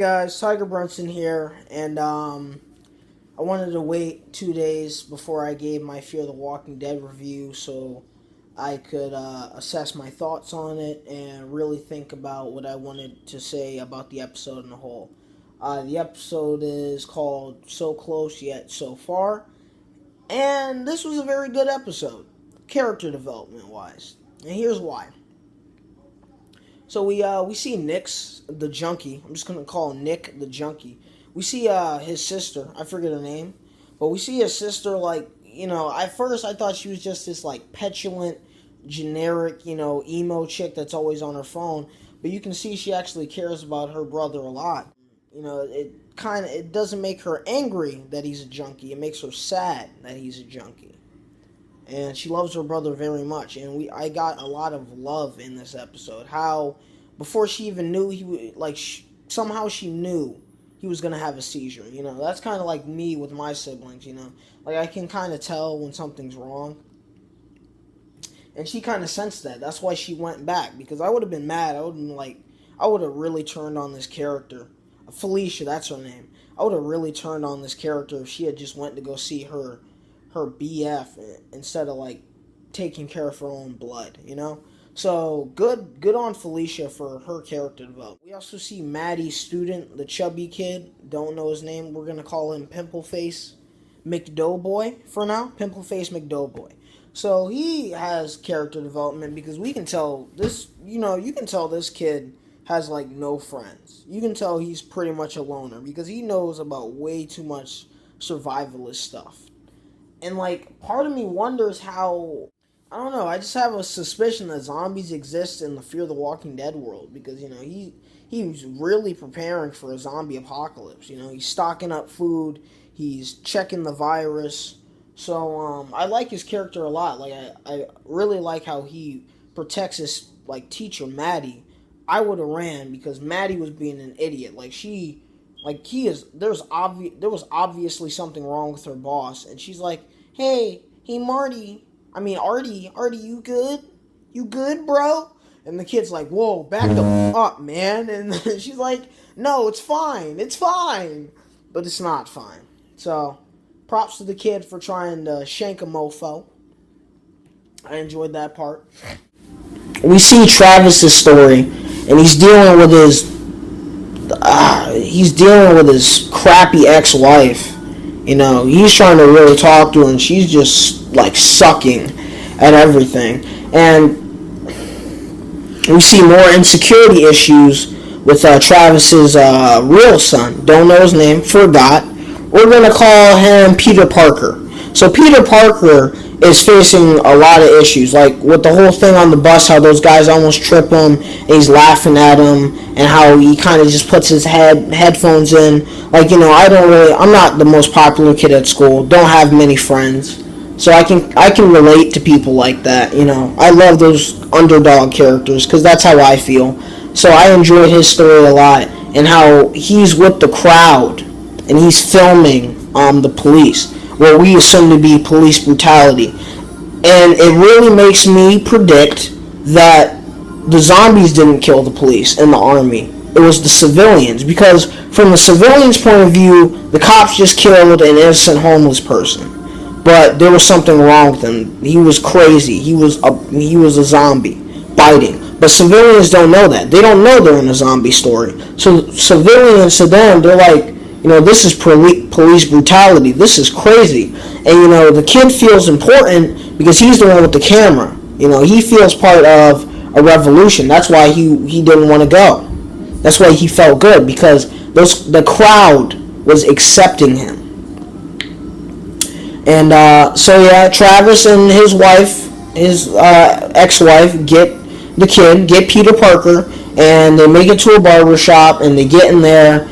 Guys, Tiger Brunson here, and I wanted to wait 2 days before I gave my Fear the Walking Dead review so I could assess my thoughts on it and really think about what I wanted to say about the episode in a whole. The episode is called So Close Yet So Far, and this was a very good episode, character development wise, and here's why. So we see Nick's the junkie. I'm just gonna call him Nick the junkie. We see his sister. I forget her name, but we see his sister. At first I thought she was just this petulant, generic, emo chick that's always on her phone. But you can see she actually cares about her brother a lot. It doesn't make her angry that he's a junkie. It makes her sad that he's a junkie. And she loves her brother very much, and I got a lot of love in this episode. How before she even knew somehow she knew he was gonna have a seizure. That's kind of like me with my siblings. I can kind of tell when something's wrong, and she kind of sensed that. That's why she went back, because I would have been mad. I would have really turned on this character, Felicia. That's her name. I would have really turned on this character if she had just went to go see her BF instead of taking care of her own blood, So good on Felicia for her character development. We also see Maddie's student, the chubby kid, don't know his name. We're gonna call him Pimple Face McDoughboy for now. Pimple Face McDoughboy. So he has character development because we can tell this. You can tell this kid has no friends. You can tell he's pretty much a loner because he knows about way too much survivalist stuff. And part of me wonders how, I don't know, I just have a suspicion that zombies exist in the Fear the Walking Dead world because, he's really preparing for a zombie apocalypse. He's stocking up food, he's checking the virus. So, I like his character a lot. I really like how he protects his, teacher, Maddie. I would have ran because Maddie was being an idiot. There was obviously something wrong with her boss, and she's like, hey Artie, you good? You good, bro? And the kid's like, whoa, back the up, man. And she's like, no, it's fine, but it's not fine. So, props to the kid for trying to shank a mofo. I enjoyed that part. We see Travis's story, and he's dealing with his crappy ex-wife. He's trying to really talk to her, and she's just sucking at everything. And we see more insecurity issues with Travis's real son. Don't know his name, forgot. We're gonna call him Peter Parker. So Peter Parker is facing a lot of issues, with the whole thing on the bus, how those guys almost trip him, and he's laughing at him, and how he kind of just puts his headphones in. I'm not the most popular kid at school, don't have many friends, so I can relate to people like that. I love those underdog characters, because that's how I feel. So I enjoyed his story a lot, and how he's with the crowd, and he's filming the police, what we assume to be police brutality. And it really makes me predict that the zombies didn't kill the police and the army. It was the civilians. Because from the civilians' point of view, the cops just killed an innocent homeless person. But there was something wrong with him. He was crazy. He was a zombie biting. But civilians don't know that. They don't know they're in a zombie story. So civilians, to them, they're like, this is police brutality. This is crazy. And, the kid feels important because he's the one with the camera. He feels part of a revolution. That's why he didn't want to go. That's why he felt good, because the crowd was accepting him. And, Travis and his wife, his ex-wife, get Peter Parker, and they make it to a barber shop, and they get in there.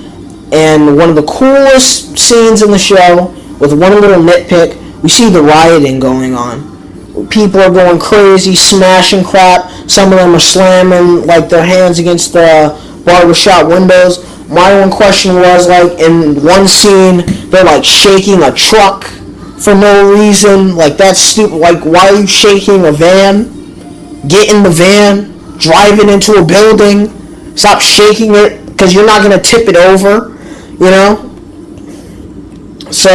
And one of the coolest scenes in the show, with one little nitpick, we see the rioting going on. People are going crazy, smashing crap. Some of them are slamming their hands against the barbershop windows. My one question was, in one scene, they're shaking a truck for no reason. That's stupid. Why are you shaking a van? Get in the van, drive it into a building. Stop shaking it. because you're not going to tip it over, you know. So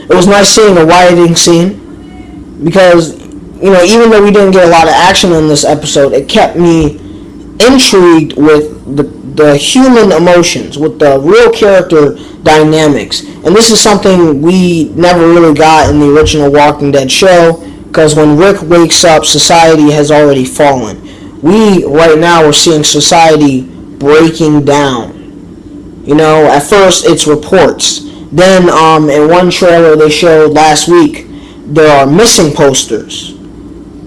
it was nice seeing the rioting scene, because even though we didn't get a lot of action in this episode, it kept me intrigued with the human emotions, with the real character dynamics. And this is something we never really got in the original Walking Dead show, because when Rick wakes up, society has already fallen. We, right now, are seeing society breaking down. At first it's reports. Then in one trailer they showed last week, there are missing posters.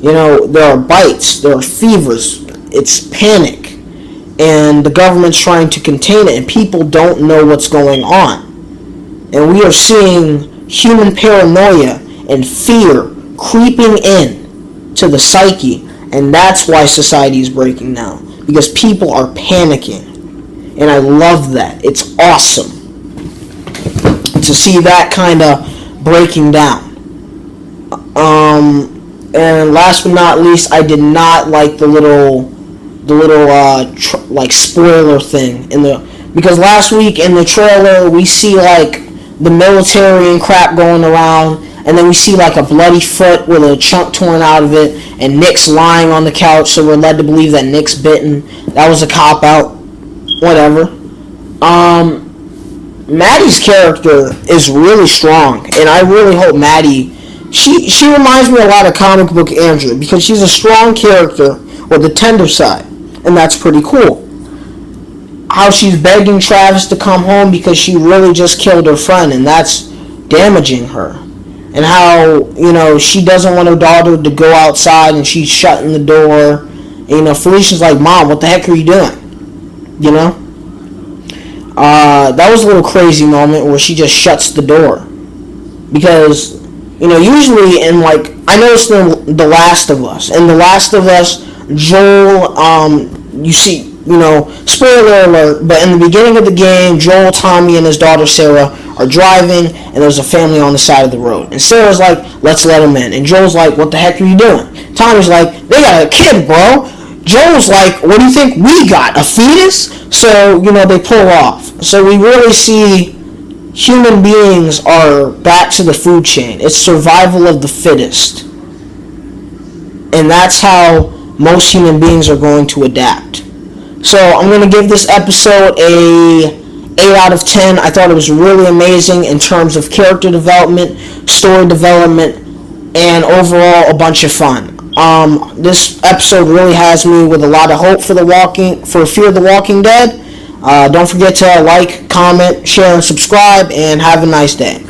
There are bites, there are fevers, it's panic. And the government's trying to contain it, and people don't know what's going on. And we are seeing human paranoia and fear creeping in to the psyche, and that's why society is breaking down, because people are panicking. And I love that. It's awesome to see that kind of breaking down. And last but not least, I did not like the little like spoiler thing because last week in the trailer we see like the military and crap going around, and then we see like a bloody foot with a chunk torn out of it, and Nick's lying on the couch, so we're led to believe that Nick's bitten. That was a cop out. Whatever. Maddie's character is really strong, and I really hope Maddie. She reminds me a lot of comic book Andrew, because she's a strong character with a tender side, and that's pretty cool. How she's begging Travis to come home because she really just killed her friend, and that's damaging her. And how, she doesn't want her daughter to go outside, and she's shutting the door. And, Felicia's like, Mom, what the heck are you doing? That was a little crazy moment where she just shuts the door. Because, usually in, I noticed in The Last of Us. In The Last of Us, Joel, you see, spoiler alert, but in the beginning of the game, Joel, Tommy, and his daughter Sarah are driving, and there's a family on the side of the road. And Sarah's like, let's let them in. And Joel's like, what the heck are you doing? Tommy's like, they got a kid, bro. Joel's like, what do you think we got, a fetus? So, they pull off. So we really see human beings are back to the food chain. It's survival of the fittest. And that's how most human beings are going to adapt. So I'm going to give this episode a 8 out of 10. I thought it was really amazing in terms of character development, story development, and overall a bunch of fun. This episode really has me with a lot of hope for Fear the Walking Dead. Don't forget to like, comment, share, and subscribe, and have a nice day.